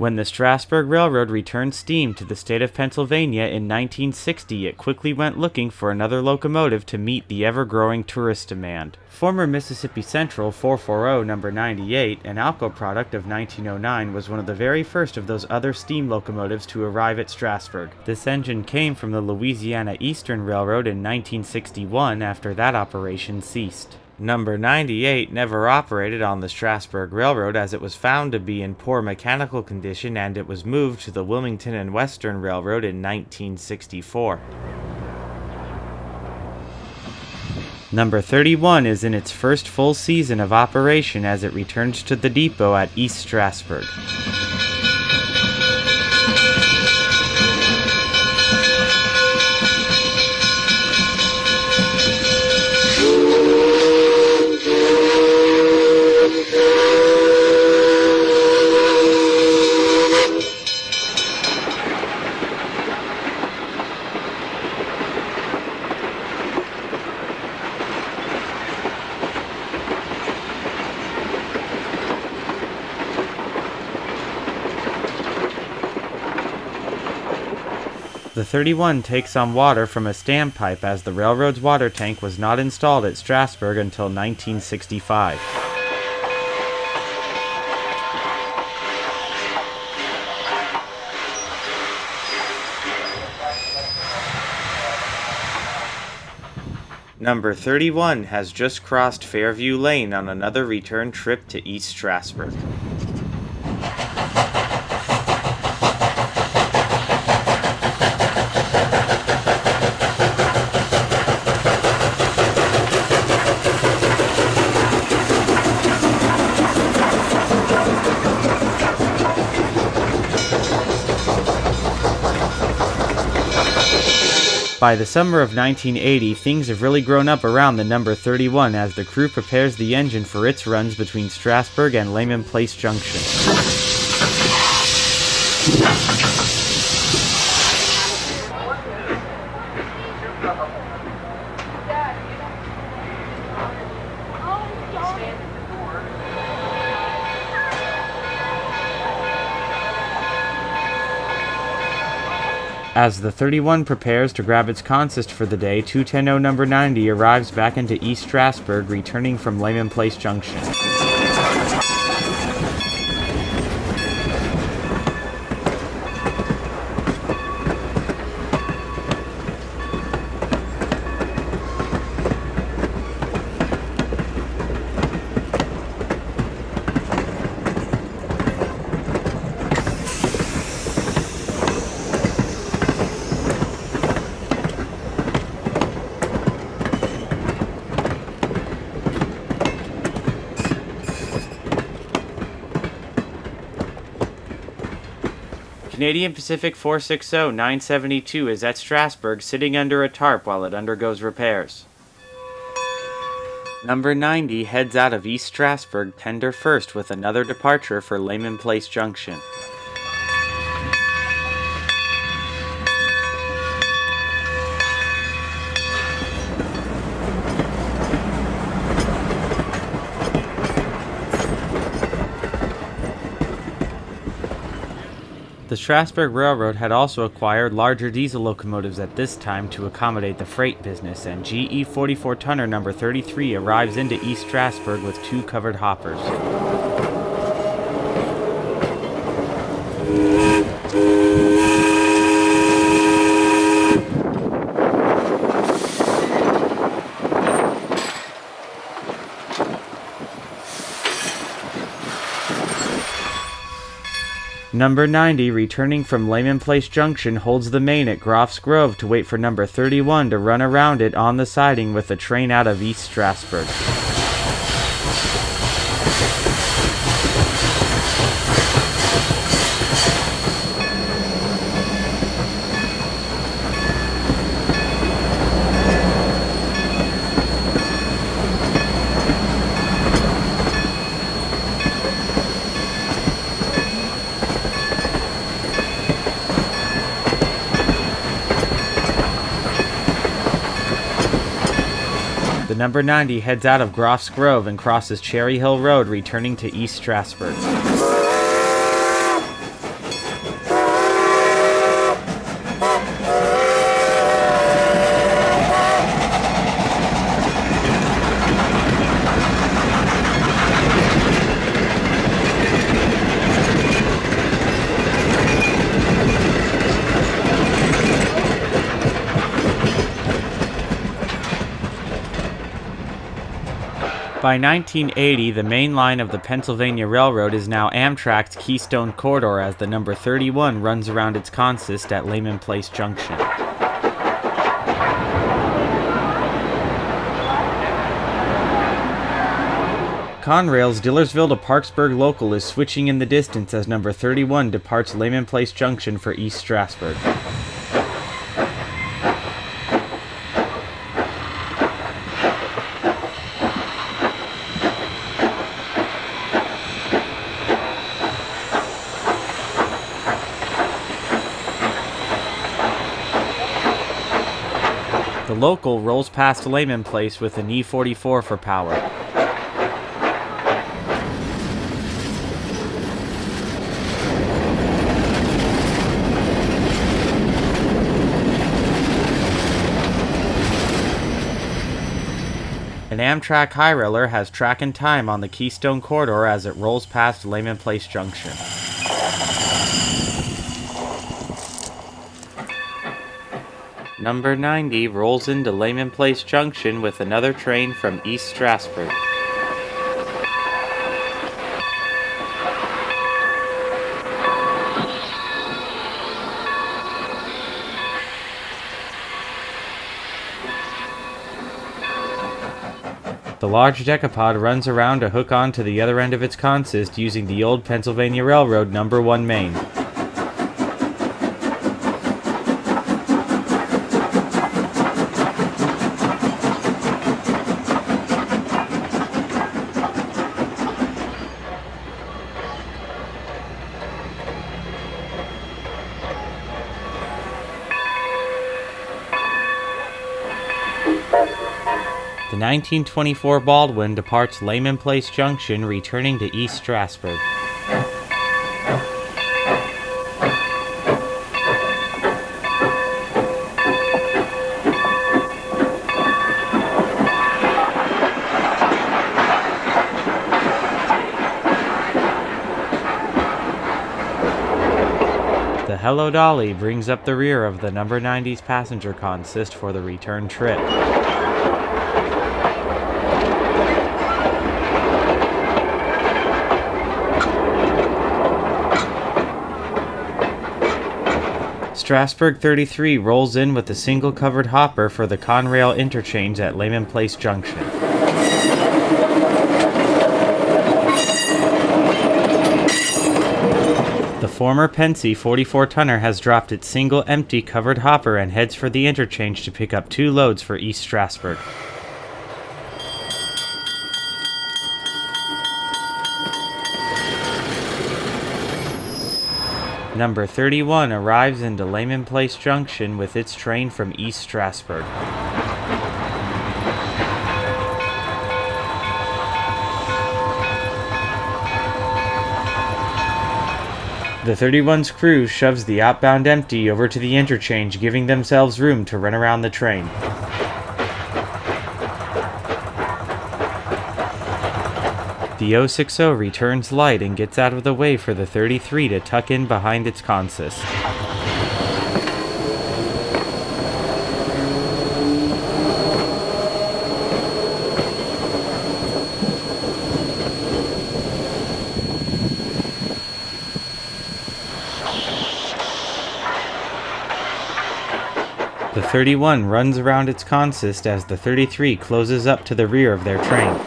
When the Strasburg Railroad returned steam to the state of Pennsylvania in 1960, it quickly went looking for another locomotive to meet the ever-growing tourist demand. Former Mississippi Central 440 number 98, an Alco product of 1909, was one of the very first of those other steam locomotives to arrive at Strasburg. This engine came from the Louisiana Eastern Railroad in 1961 after that operation ceased. Number 98 never operated on the Strasburg Railroad as it was found to be in poor mechanical condition, and it was moved to the Wilmington and Western Railroad in 1964. Number 31 is in its first full season of operation as it returns to the depot at East Strasburg. The 31 takes on water from a standpipe as the railroad's water tank was not installed at Strasburg until 1965. Number 31 has just crossed Fairview Lane on another return trip to East Strasburg. By the summer of 1980, things have really grown up around the number 31 as the crew prepares the engine for its runs between Strasburg and Leaman Place Junction. As the 31 prepares to grab its consist for the day, 210 number 90 arrives back into East Strasburg, returning from Leaman Place Junction. Canadian Pacific 460-972 is at Strasburg sitting under a tarp while it undergoes repairs. Number 90 heads out of East Strasburg tender first with another departure for Leaman Place Junction. The Strasburg Railroad had also acquired larger diesel locomotives at this time to accommodate the freight business, and GE 44-tonner number 33 arrives into East Strasburg with 2 covered hoppers. Number 90, returning from Leaman Place Junction, holds the main at Groff's Grove to wait for number 31 to run around it on the siding with the train out of East Strasburg. The number 90 heads out of Groff's Grove and crosses Cherry Hill Road, returning to East Strasburg. By 1980, the main line of the Pennsylvania Railroad is now Amtrak's Keystone corridor as the number 31 runs around its consist at Leaman Place Junction. Conrail's Dillersville to Parksburg local is switching in the distance as number 31 departs Leaman Place Junction for East Strasburg. The local rolls past Leaman Place with an E44 for power. An Amtrak high railer has track and time on the Keystone corridor as it rolls past Leaman Place Junction. Number 90 rolls into Leaman Place Junction with another train from East Strasburg. The large decapod runs around to hook on to the other end of its consist using the old Pennsylvania Railroad number 1 main. The 1924 Baldwin departs Leaman Place Junction, returning to East Strasburg. The Hello Dolly brings up the rear of the number 90's passenger consist for the return trip. Strasburg 33 rolls in with a single covered hopper for the Conrail Interchange at Leaman Place Junction. The former Pensy 44-tonner has dropped its single empty covered hopper and heads for the interchange to pick up 2 loads for East Strasburg. Number 31 arrives into Leaman Place Junction with its train from East Strasburg. The 31's crew shoves the outbound empty over to the interchange, giving themselves room to run around the train. The 060 returns light and gets out of the way for the 33 to tuck in behind its consist. The 31 runs around its consist as the 33 closes up to the rear of their train.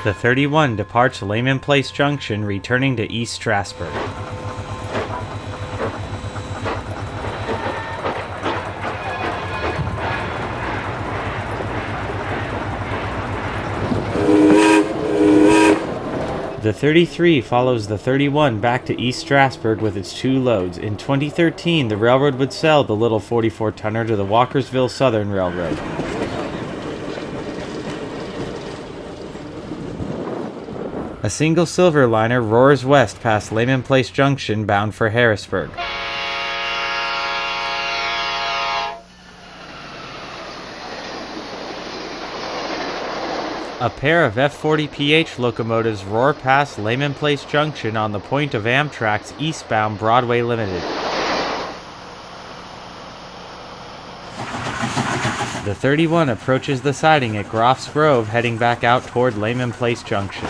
The 31 departs Leaman Place Junction, returning to East Strasburg. The 33 follows the 31 back to East Strasburg with its 2 loads. In 2013, the railroad would sell the little 44-tonner to the Walkersville Southern Railroad. A single silver liner roars west past Leaman Place Junction, bound for Harrisburg. A pair of F40PH locomotives roar past Leaman Place Junction on the point of Amtrak's eastbound Broadway Limited. The 31 approaches the siding at Groff's Grove, heading back out toward Leaman Place Junction.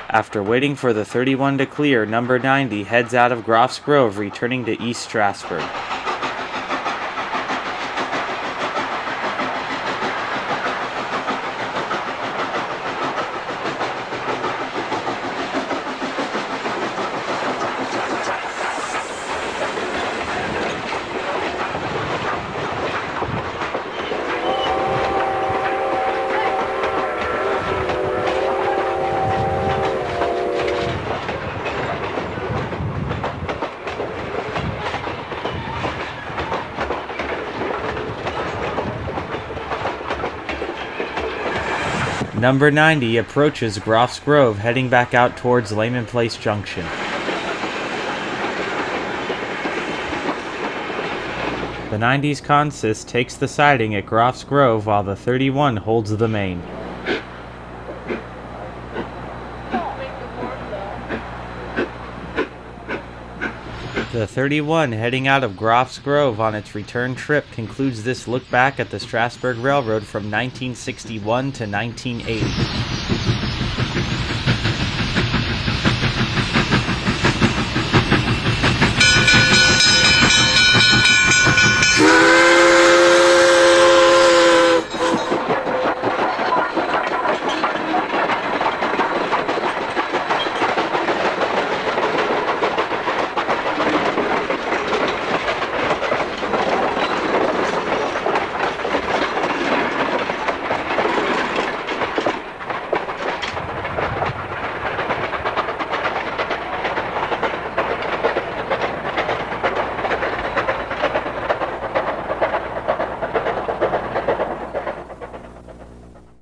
After waiting for the 31 to clear, number 90 heads out of Groff's Grove, returning to East Strasburg. Number 90 approaches Groff's Grove, heading back out towards Leaman Place Junction. The 90's consist takes the siding at Groff's Grove while the 31 holds the main. The 31 heading out of Groff's Grove on its return trip concludes this look back at the Strasburg Railroad from 1961 to 1980.